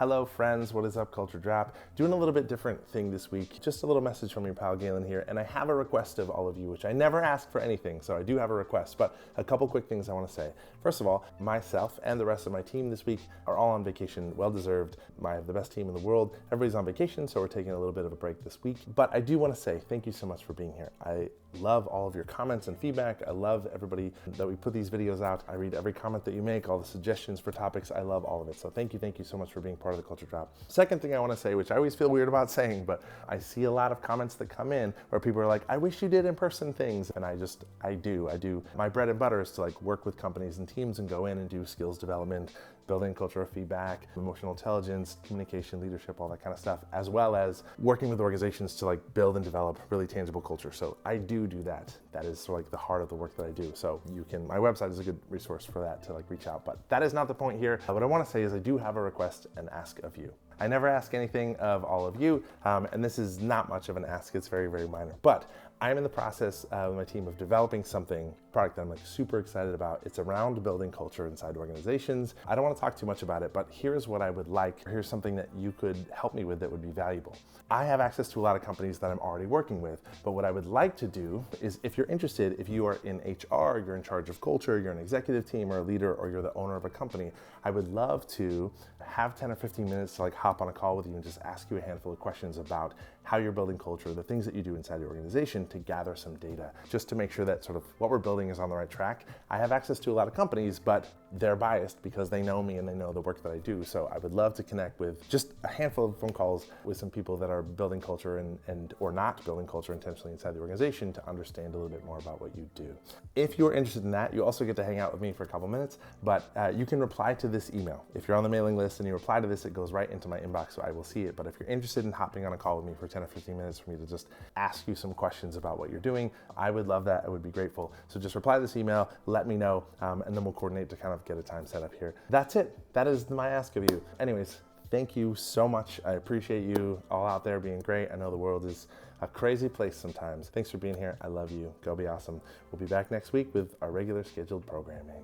Hello friends, what is up, Culture Drop? Doing a little bit different thing this week. Just a little message from your pal Galen here, and I have a request of all of you, which I never ask for anything, so I do have a request, but a couple quick things I want to say. First of all, myself and the rest of my team this week are all on vacation, well deserved. I have the best team in the world. Everybody's on vacation, so we're taking a little bit of a break this week. But I do want to say thank you so much for being here. I love all of your comments and feedback. I love everybody that we put these videos out. I read every comment that you make, all the suggestions for topics. I love all of it. So thank you so much for being part of the Culture Drop. Second thing I want to say, which I always feel weird about saying, but I see a lot of comments that come in where people are like, I wish you did in-person things. And I do. My bread and butter is to like work with companies and teams and go in and do skills development, building culture of feedback, emotional intelligence, communication, leadership, all that kind of stuff, as well as working with organizations to like build and develop really tangible culture. So I do that. That is sort of like the heart of the work that I do. So my website is a good resource for that to like reach out, but that is not the point here. What I want to say is I do have a request and ask of you. I never ask anything of all of you, and this is not much of an ask. It's very, very minor, but I'm in the process with my team of developing product that I'm like super excited about. It's around building culture inside organizations. I don't want to talk too much about it, but here's what I would like. Here's something that you could help me with that would be valuable. I have access to a lot of companies that I'm already working with, but what I would like to do is, if you're interested, if you are in HR, you're in charge of culture, you're an executive team or a leader, or you're the owner of a company, I would love to have 10 or 15 minutes to like hop on a call with you and just ask you a handful of questions about how you're building culture, the things that you do inside your organization to gather some data, just to make sure that sort of what we're building is on the right track. I have access to a lot of companies, but they're biased because they know me and they know the work that I do. So I would love to connect with just a handful of phone calls with some people that are building culture and or not building culture intentionally inside the organization to understand a little bit more about what you do. If you're interested in that, you also get to hang out with me for a couple minutes, but you can reply to this email. If you're on the mailing list and you reply to this, it goes right into my inbox, so I will see it. But if you're interested in hopping on a call with me for 10 or 15 minutes for me to just ask you some questions about what you're doing, I would love that. I would be grateful. So just reply to this email, let me know, and then we'll coordinate to kind of get a time set up here. That's it. That is my ask of you. Anyways, thank you so much. I appreciate you all out there being great. I know the world is a crazy place sometimes. Thanks for being here. I love you. Go be awesome. We'll be back next week with our regular scheduled programming.